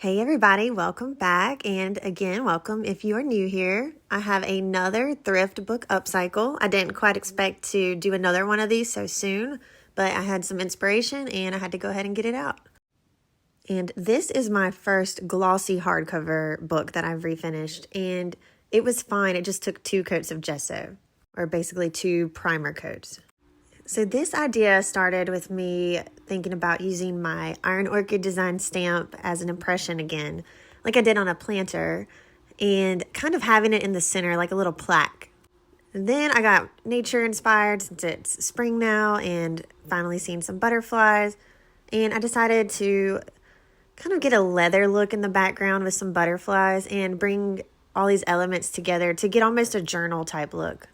Hey everybody, welcome back, and again, welcome if you are new here. I have another thrift book upcycle. I didn't quite expect to do another one of these so soon, but I had some inspiration and I had to go ahead and get it out. And this is my first glossy hardcover book that I've refinished, and it was fine. It just took 2 coats of gesso, or basically 2 primer coats. So this idea started with me thinking about using my Iron Orchid design stamp as an impression again, like I did on a planter, and kind of having it in the center like a little plaque. And then I got nature inspired since it's spring now and finally seeing some butterflies, and I decided to kind of get a leather look in the background with some butterflies and bring all these elements together to get almost a journal type look.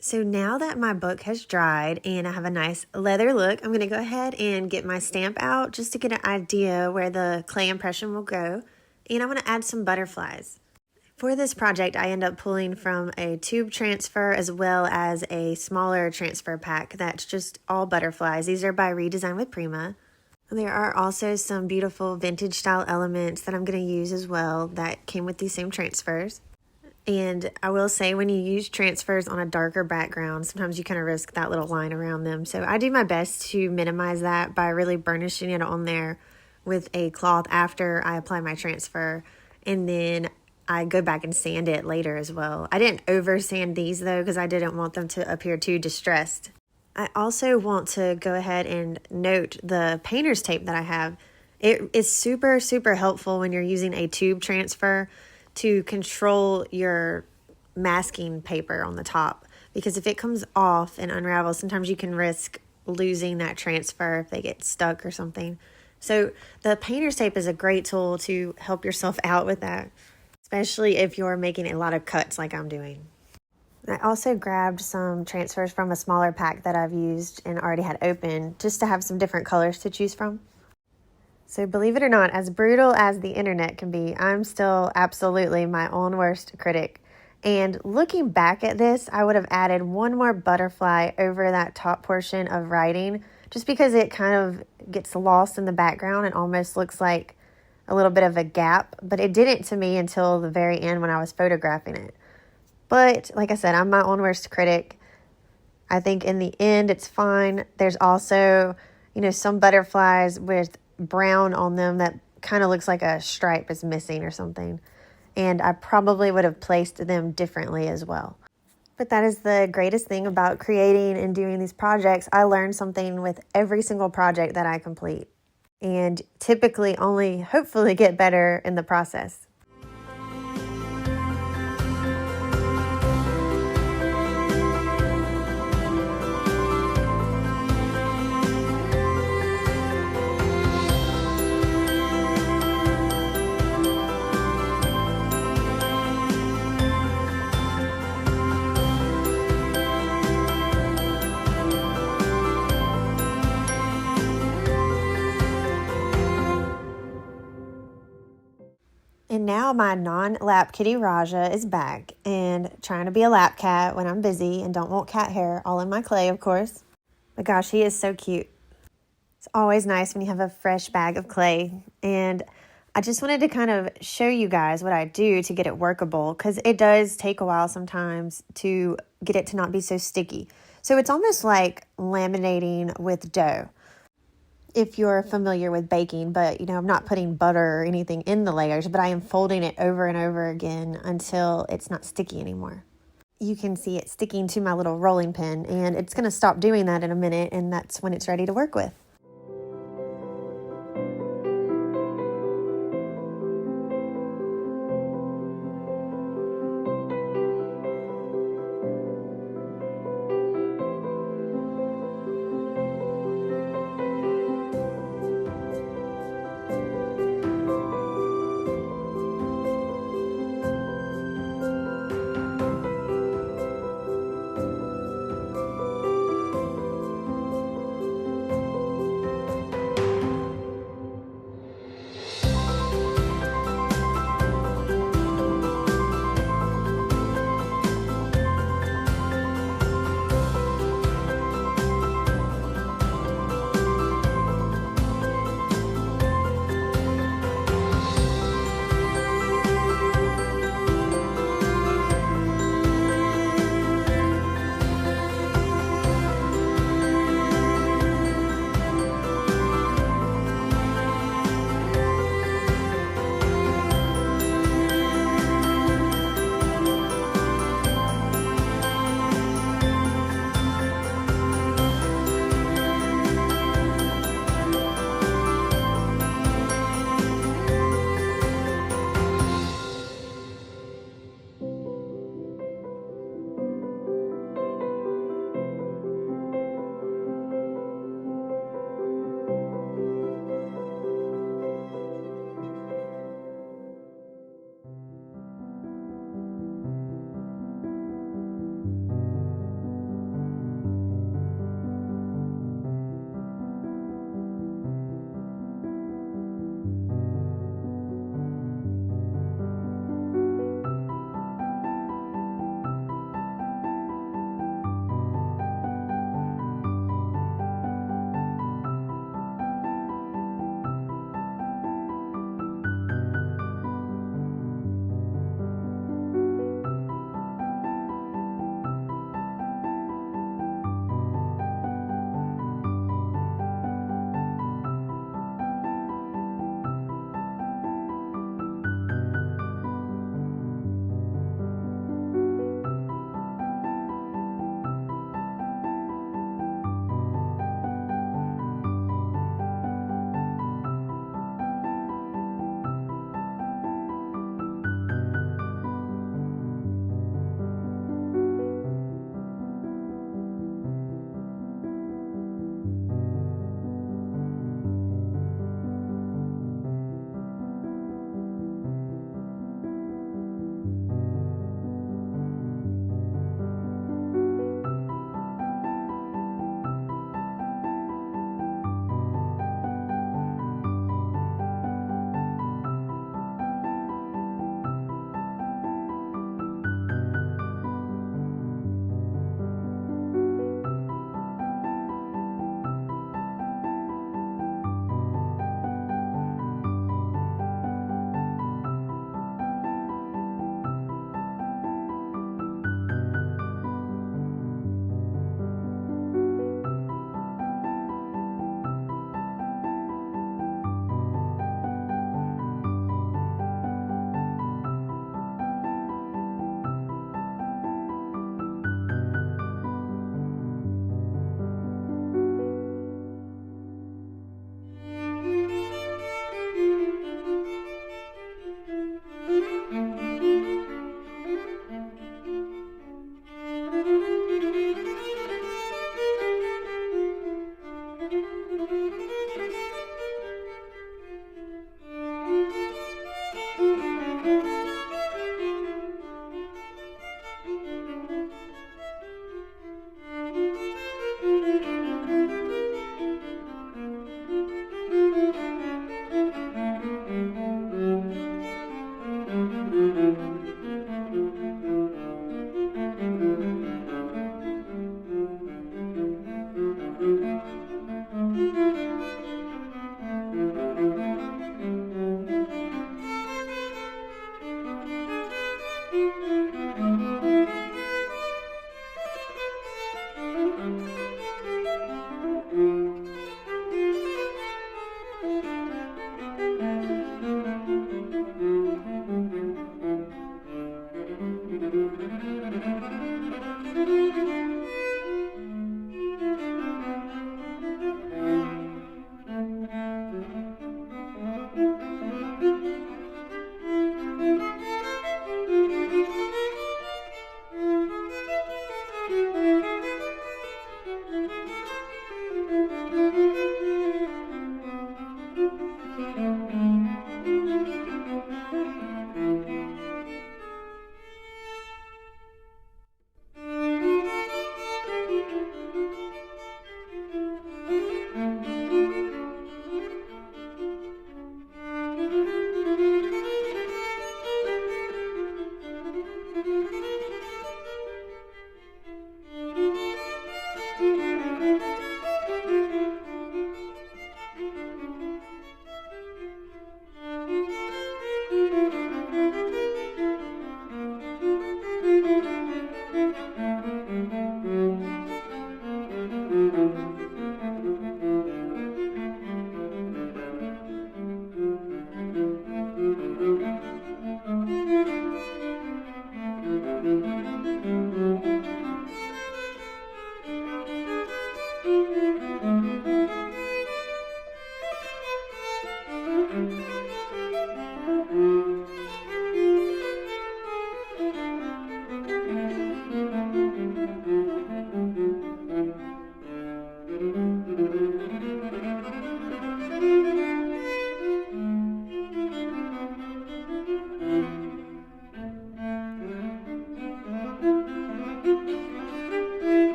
So now that my book has dried and I have a nice leather look, I'm going to go ahead and get my stamp out just to get an idea where the clay impression will go. And I want to add some butterflies. For this project, I end up pulling from a tube transfer as well as a smaller transfer pack that's just all butterflies. These are by Redesign with Prima. There are also some beautiful vintage style elements that I'm going to use as well that came with these same transfers. And I will say, when you use transfers on a darker background, sometimes you kind of risk that little line around them. So I do my best to minimize that by really burnishing it on there with a cloth after I apply my transfer. And then I go back and sand it later as well. I didn't over sand these though, because I didn't want them to appear too distressed. I also want to go ahead and note the painter's tape that I have. It is super, super helpful when you're using a tube transfer to control your masking paper on the top, because if it comes off and unravels, sometimes you can risk losing that transfer if they get stuck or something. So the painter's tape is a great tool to help yourself out with that, especially if you're making a lot of cuts like I'm doing. I also grabbed some transfers from a smaller pack that I've used and already had open, just to have some different colors to choose from. So believe it or not, as brutal as the internet can be, I'm still absolutely my own worst critic. And looking back at this, I would have added one more butterfly over that top portion of writing, just because it kind of gets lost in the background and almost looks like a little bit of a gap. But it didn't to me until the very end when I was photographing it. But like I said, I'm my own worst critic. I think in the end, it's fine. There's also, some butterflies with brown on them that kind of looks like a stripe is missing or something, and I probably would have placed them differently as well. But that is the greatest thing about creating and doing these projects. I learn something with every single project that I complete, and typically only hopefully get better in the process. And now my non-lap kitty Raja is back and trying to be a lap cat when I'm busy and don't want cat hair all in my clay, of course. But gosh, he is so cute. It's always nice when you have a fresh bag of clay. And I just wanted to kind of show you guys what I do to get it workable, because it does take a while sometimes to get it to not be so sticky. So it's almost like laminating with dough. if you're familiar with baking, but I'm not putting butter or anything in the layers, but I am folding it over and over again until it's not sticky anymore. You can see it sticking to my little rolling pin, and it's going to stop doing that in a minute, and that's when it's ready to work with.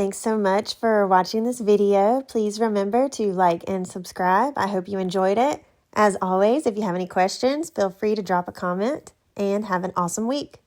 Thanks so much for watching this video. Please remember to like and subscribe. I hope you enjoyed it. As always, if you have any questions, feel free to drop a comment, and have an awesome week.